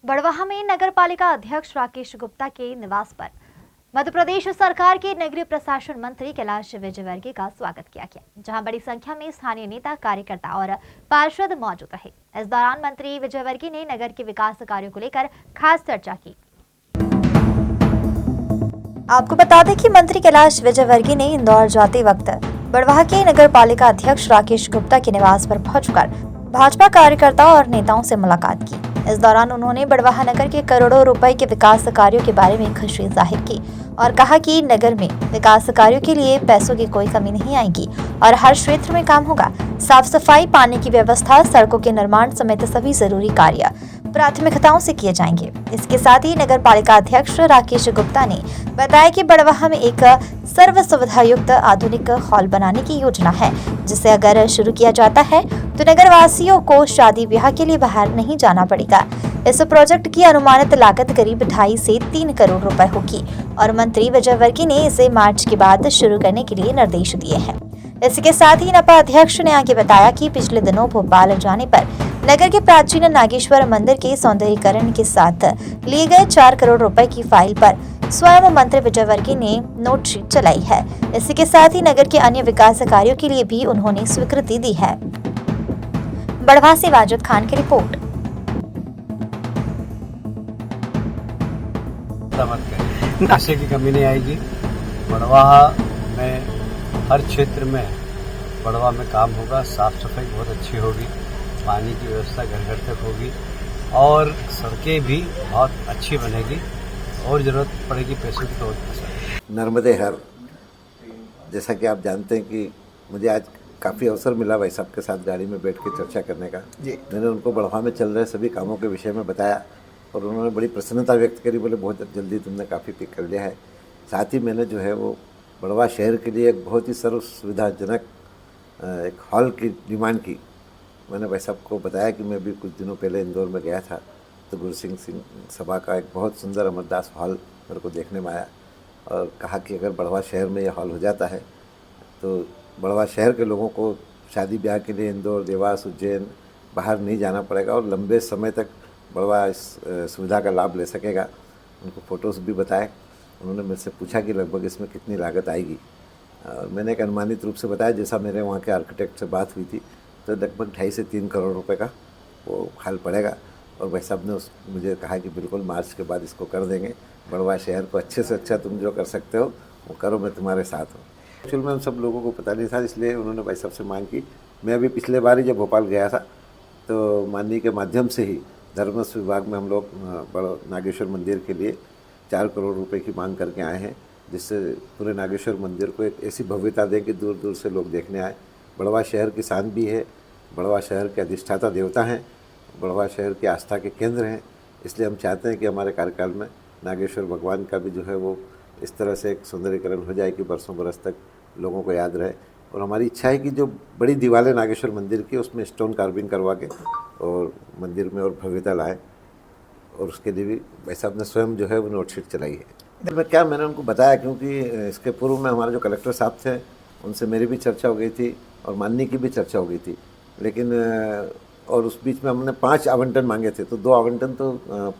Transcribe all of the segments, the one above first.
बड़वाह में नगर पालिका अध्यक्ष राकेश गुप्ता के निवास पर मध्य प्रदेश सरकार के नगरीय प्रशासन मंत्री कैलाश विजयवर्गीय का स्वागत किया गया, जहां बड़ी संख्या में स्थानीय नेता, कार्यकर्ता और पार्षद मौजूद रहे। इस दौरान मंत्री विजयवर्गीय ने नगर के विकास कार्यों को लेकर खास चर्चा की। आपको बता दें कि मंत्री कैलाश विजयवर्गीय ने इंदौर जाते वक्त बड़वाह के नगर पालिका अध्यक्ष राकेश गुप्ता के निवास पर पहुंचकर भाजपा कार्यकर्ता और नेताओं से मुलाकात की। इस दौरान उन्होंने बड़वाह नगर के करोड़ों रुपए के विकास कार्यों के बारे में खुशी जाहिर की और कहा कि नगर में विकास कार्यों के लिए पैसों की कोई कमी नहीं आएगी और हर क्षेत्र में काम होगा। साफ सफाई, पानी की व्यवस्था, सड़कों के निर्माण समेत सभी जरूरी कार्य प्राथमिकताओं से किए जाएंगे। इसके साथ ही नगर पालिका अध्यक्ष राकेश गुप्ता ने बताया कि बड़वाह में एक सर्व सुविधा युक्त आधुनिक हॉल बनाने की योजना है, जिसे अगर शुरू किया जाता है तो नगर वासियों को शादी ब्याह के लिए बाहर नहीं जाना पड़ेगा। इस प्रोजेक्ट की अनुमानित लागत करीब 2.5 से 3 करोड़ रुपए होगी और मंत्री विजयवर्गीय ने इसे मार्च के बाद शुरू करने के लिए निर्देश दिए हैं। इसके साथ ही नपा अध्यक्ष ने आगे बताया कि पिछले दिनों भोपाल जाने पर नगर के प्राचीन नागेश्वर मंदिर के सौंदर्यीकरण के साथ लिए गए 4 करोड़ रुपए की फाइल पर स्वयं मंत्री विजयवर्गीय ने नोटशीट चलाई है। इसी के साथ ही नगर के अन्य विकास कार्यों के लिए भी उन्होंने स्वीकृति दी है। बड़वाह से वाजिद खान की रिपोर्ट। पैसे की कमी नहीं आएगी। बड़वाह में हर क्षेत्र में बड़वाह में काम होगा। साफ सफाई बहुत अच्छी होगी, पानी की व्यवस्था घर घर तक होगी और सड़कें भी बहुत अच्छी बनेगी और ज़रूरत पड़ेगी पैसों की तो नर्मदे हर, जैसा कि आप जानते हैं कि मुझे आज काफ़ी अवसर मिला भाई साहब के साथ गाड़ी में बैठ के चर्चा करने का। मैंने उनको बड़वाह में चल रहे सभी कामों के विषय में बताया और उन्होंने बड़ी प्रसन्नता व्यक्त करी, बोले बहुत जल्दी तुमने काफ़ी पिक कर लिया है। साथ ही मैंने जो है वो बड़वाह शहर के लिए एक बहुत ही सर्व सुविधाजनक एक हॉल की डिमांड की। मैंने भाई साहब को बताया कि मैं भी कुछ दिनों पहले इंदौर में गया था तो गुरु सिंह सभा का एक बहुत सुंदर अमरदास हॉल मेरे को देखने में आया और कहा कि अगर बड़वाह शहर में यह हॉल हो जाता है तो बड़वाह शहर के लोगों को शादी ब्याह के लिए इंदौर, देवास, उज्जैन बाहर नहीं जाना पड़ेगा और लंबे समय तक बड़वाह इस सुविधा का लाभ ले सकेगा। उनको फ़ोटोज़ भी बताए। उन्होंने मेरे से पूछा कि लगभग इसमें कितनी लागत आएगी और मैंने एक अनुमानित रूप से बताया, जैसा मेरे वहाँ के आर्किटेक्ट से बात हुई थी तो लगभग 2.5 से 3 करोड़ रुपए का वो हल पड़ेगा। और भाई साहब ने मुझे कहा कि बिल्कुल मार्च के बाद इसको कर देंगे। बड़वाह शहर को अच्छे से अच्छा तुम जो कर सकते हो वो करो, मैं तुम्हारे साथ हूँ। एक्चुअल में उन सब लोगों को पता नहीं था, इसलिए उन्होंने भाई साहब से मांग की। मैं अभी पिछले बार ही जब भोपाल गया था तो माननीय के माध्यम से ही धर्मस्व विभाग में हम लोग बड़ा नागेश्वर मंदिर के लिए 4 करोड़ रुपए की मांग करके आए हैं, जिससे पूरे नागेश्वर मंदिर को एक ऐसी भव्यता दें कि दूर दूर से लोग देखने आए। बड़वाह शहर की शान भी है, बड़वाह शहर के अधिष्ठाता देवता हैं, बड़वाह शहर के आस्था के केंद्र हैं। इसलिए हम चाहते हैं कि हमारे कार्यकाल में नागेश्वर भगवान का भी जो है वो इस तरह से एक सौंदर्यीकरण हो जाए कि बरसों बरस तक लोगों को याद रहे। और हमारी इच्छा है कि जो बड़ी दीवारें नागेश्वर मंदिर की उसमें स्टोन कार्विंग करवा के और मंदिर में और भव्यता लाएँ और उसके लिए भी भाई साहब ने स्वयं जो है वो नोटशीट चलाई है। मैंने उनको बताया, क्योंकि इसके पूर्व में हमारे जो कलेक्टर साहब थे उनसे मेरी भी चर्चा हो गई थी और माननीय की भी चर्चा हो गई थी, लेकिन और उस बीच में हमने 5 आवंटन मांगे थे। तो 2 आवंटन तो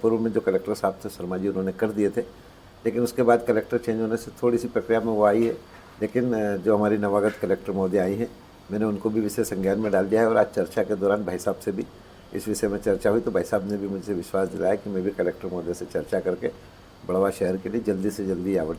पूर्व में जो कलेक्टर साहब थे शर्मा जी उन्होंने कर दिए थे, लेकिन उसके बाद कलेक्टर चेंज होने से थोड़ी सी प्रक्रिया में वो आई है। लेकिन जो हमारी नवागत कलेक्टर महोदय आई हैं, मैंने उनको भी विषय संज्ञान में डाल दिया है और आज चर्चा के दौरान भाई साहब से भी इस विषय में चर्चा हुई तो भाई साहब ने भी मुझे विश्वास दिलाया कि मैं भी कलेक्टर महोदय से चर्चा करके बड़वाह शहर के लिए जल्दी से जल्दी आवंटन